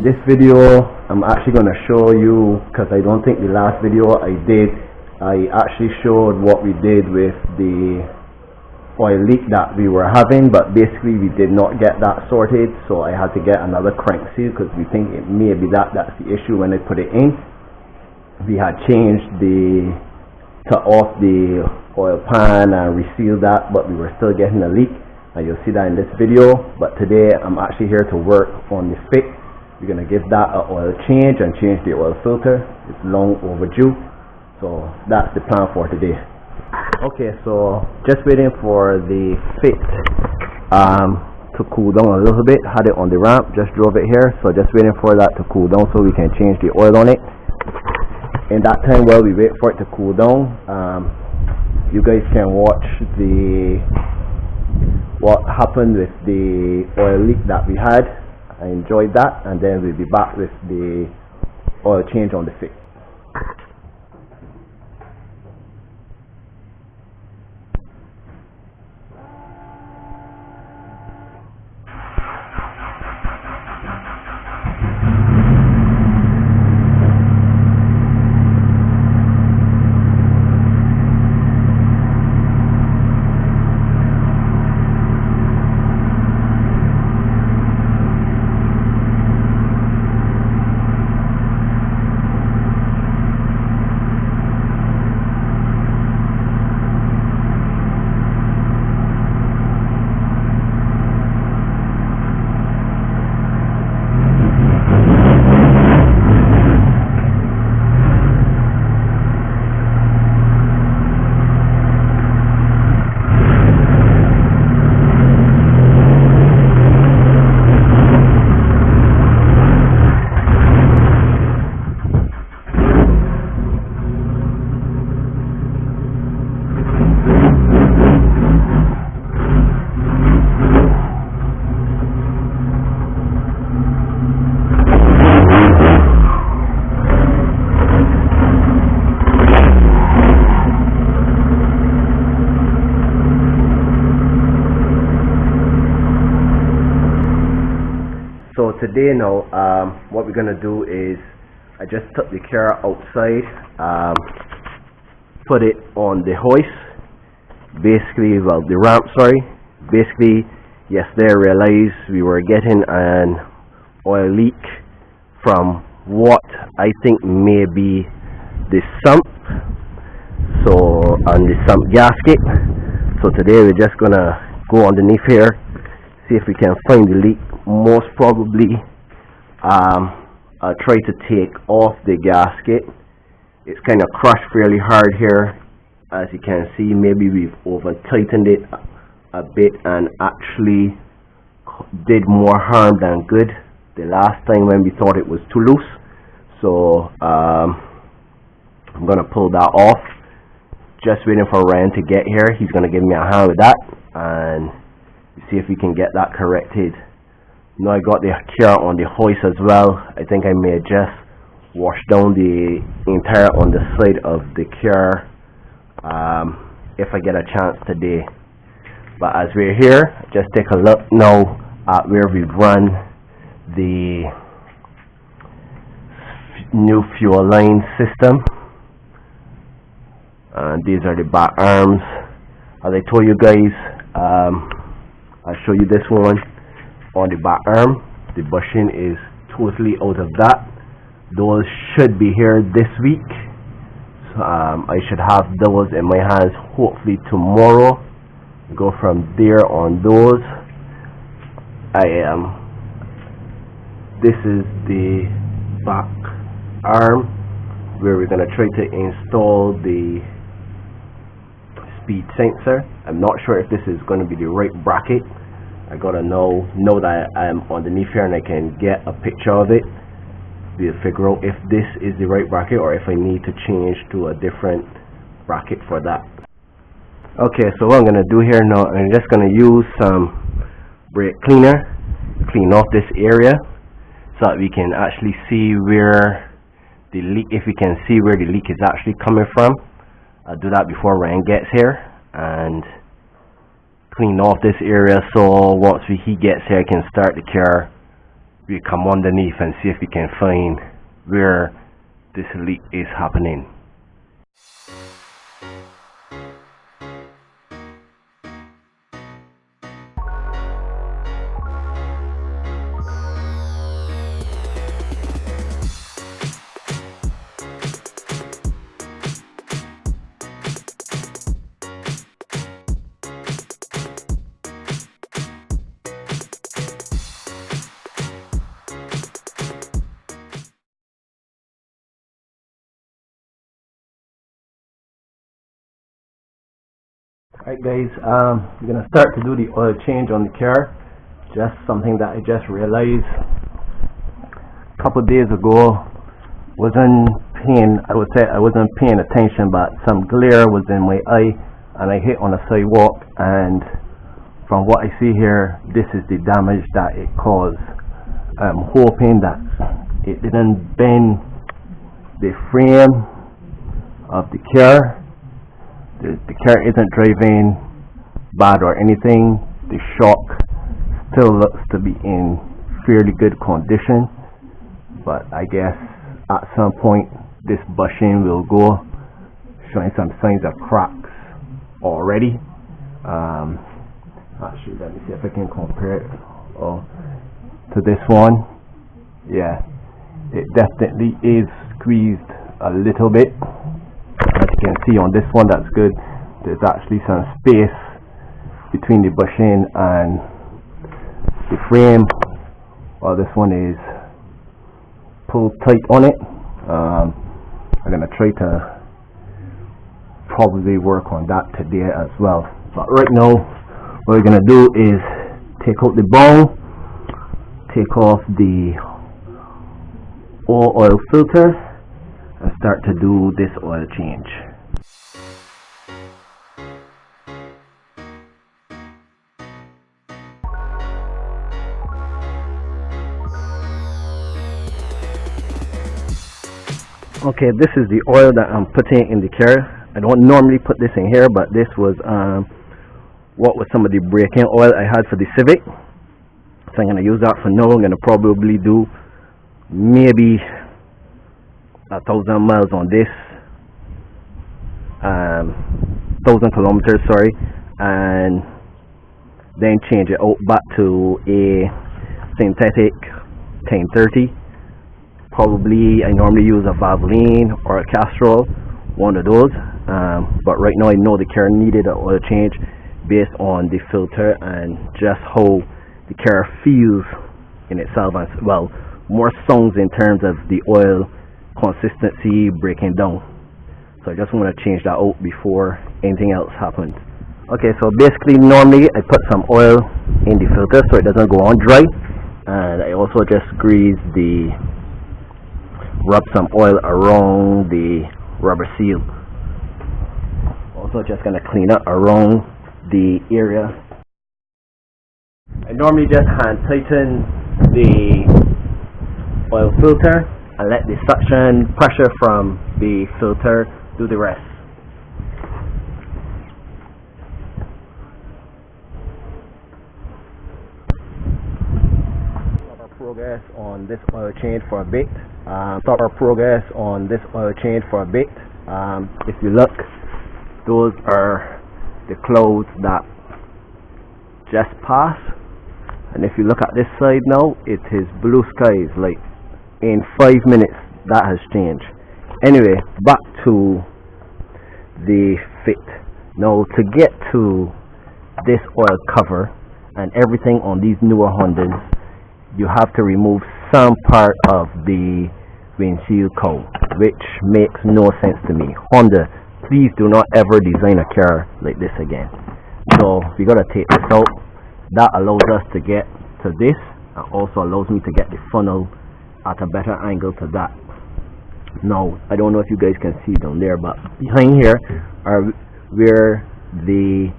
this video I'm actually going to show you, because I don't think the last video I actually showed what we did with the oil leak that we were having, but basically we did not get that sorted, so I had to get another crank seal because we think it may be that's the issue. When I put it in, we had changed off the oil pan and resealed that, but we were still getting a leak, and you'll see that in this video. But today I'm actually here to work on the fit. We're going to give that an oil change and change the oil filter. It's long overdue, so that's the plan for today. Okay, so just waiting for the fit to cool down a little bit. Had it on the ramp, just drove it here, so just waiting for that to cool down so we can change the oil on it. In that time, while we wait for it to cool down, you guys can watch what happened with the oil leak that we had. I enjoyed that, and then we'll be back with the oil change on the fit. So today now, what we're going to do is, I just took the car outside, put it on the hoist, basically, well, the ramp, sorry. Basically, yesterday I realized we were getting an oil leak from what I think may be the sump, and the sump gasket. So today we're just going to go underneath here, see if we can find the leak. Most probably I'll try to take off the gasket. It's kind of crushed fairly hard here, as you can see. Maybe we've over tightened it a bit and actually did more harm than good the last time when we thought it was too loose. So I'm gonna pull that off. Just waiting for Ryan to get here. He's gonna give me a hand with that and see if we can get that corrected. Now I got the car on the hoist as well. I think I may just wash down the entire underside of the car if I get a chance today. But as we're here, just take a look now at where we've run the new fuel line system. And these are the back arms. As I told you guys, I'll show you this one. On the back arm, the bushing is totally out of that. Those should be here this week. So, I should have those in my hands hopefully tomorrow. Go from there on those. This is the back arm where we're going to try to install the speed sensor. I'm not sure if this is going to be the right bracket. I gotta know that I'm underneath here and I can get a picture of it. We'll figure out if this is the right bracket or if I need to change to a different bracket for that. Okay, so what I'm gonna do here now, I'm just gonna use some brake cleaner, clean off this area so that we can actually see where the leak, if we can see where the leak is actually coming from. I'll do that before Ryan gets here and clean off this area, so once he gets here I can start the car we come underneath and see if we can find where this leak is happening. Alright guys, we're gonna start to do the oil change on the car. Just something that I just realized a couple of days ago. I would say I wasn't paying attention, but some glare was in my eye and I hit on a sidewalk, and from what I see here, this is the damage that it caused. I'm hoping that it didn't bend the frame of the car. The car isn't driving bad or anything. The shock still looks to be in fairly good condition, but I guess at some point this bushing will go, showing some signs of cracks already. Actually, let me see if I can compare it to this one. Yeah, it definitely is squeezed a little bit. As you can see on this one, that's good. There's actually some space between the bushing and the frame. Well, this one is pulled tight on it. I'm gonna try to probably work on that today as well. But right now, what we're gonna do is take out the bone, take off the oil filter, and start to do this oil change. Okay, this is the oil that I'm putting in the car. I don't normally put this in here, but this was what was some of the braking oil I had for the Civic. So I'm going to use that for now. I'm going to probably do maybe 1,000 miles on this, 1,000 kilometers, sorry, and then change it out back to a synthetic 1030. Probably I normally use a Valvoline or a Castrol, one of those, but right now I know the car needed an oil change based on the filter and just how the car feels in itself, and well, more songs in terms of the oil consistency breaking down. So I just want to change that out before anything else happens. Okay, so basically normally I put some oil in the filter so it doesn't go on dry, and I also just rub some oil around the rubber seal. Also just gonna clean up around the area. I normally just hand tighten the oil filter and let the suction pressure from the filter do the rest. Stop our progress on this oil change for a bit. If you look, those are the clouds that just passed, and if you look at this side now, it is blue skies. Like in 5 minutes that has changed. Anyway, back to the fit. Now to get to this oil cover and everything on these newer Hondas, you have to remove some part of the windshield cowl, which makes no sense to me. Honda, please do not ever design a car like this again. So we gotta take this out. That allows us to get to this, and also allows me to get the funnel at a better angle to that. Now I don't know if you guys can see down there, but behind here are where the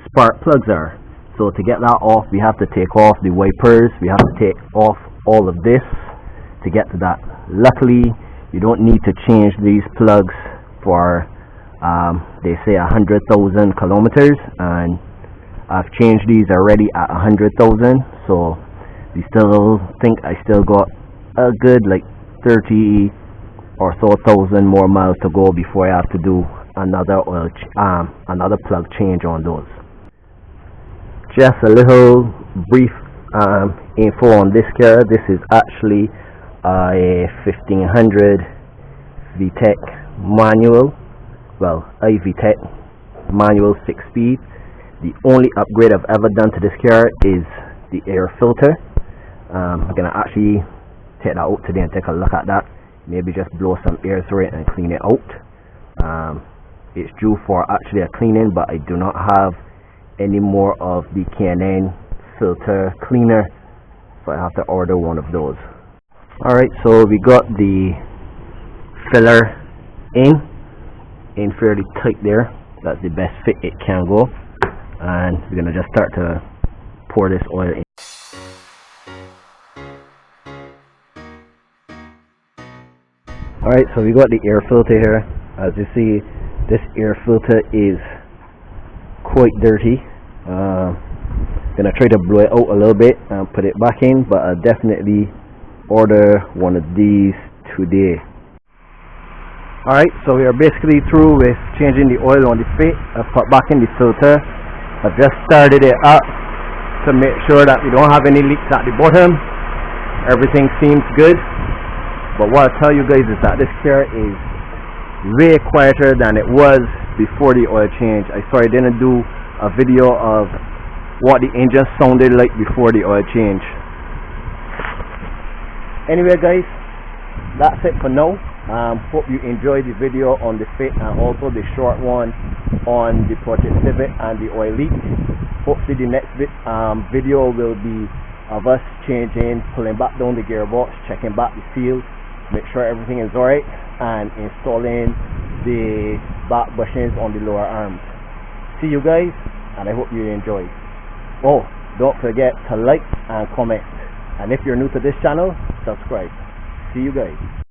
spark plugs are. So to get that off, we have to take off the wipers, we have to take off all of this to get to that. Luckily you don't need to change these plugs for they say 100,000 kilometers, and I've changed these already at 100,000, so We still think I still got a good like 30 or so thousand more miles to go before I have to do another another plug change on those. Just a little brief info on this car. This is actually a 1500 VTEC manual, well, iVTEC manual 6-speed. The only upgrade I've ever done to this car is the air filter. I'm gonna actually take that out today and take a look at that. Maybe just blow some air through it and clean it out. It's due for actually a cleaning, but I do not have any more of the K&N filter cleaner, so I have to order one of those. Alright, so we got the filler in fairly tight there. That's the best fit it can go, and we're gonna just start to pour this oil in. Alright, so we got the air filter here. As you see, this air filter is quite dirty. Gonna try to blow it out a little bit and put it back in, but I'll definitely order one of these today. Alright, so we are basically through with changing the oil on the fit. I've put back in the filter. I've just started it up to make sure that we don't have any leaks at the bottom. Everything seems good, but what I'll tell you guys is that this car is way quieter than it was before the oil change. I didn't do a video of what the engine sounded like before the oil change. Anyway guys, that's it for now. Hope you enjoyed the video on the fit and also the short one on the Project Civic and the oil leak. Hopefully the next video will be of us pulling back down the gearbox, checking back the seal, make sure everything is alright, and installing the back bushings on the lower arms. See you guys, and I hope you enjoy. Oh, don't forget to like and comment, and if you're new to this channel, subscribe. See you guys.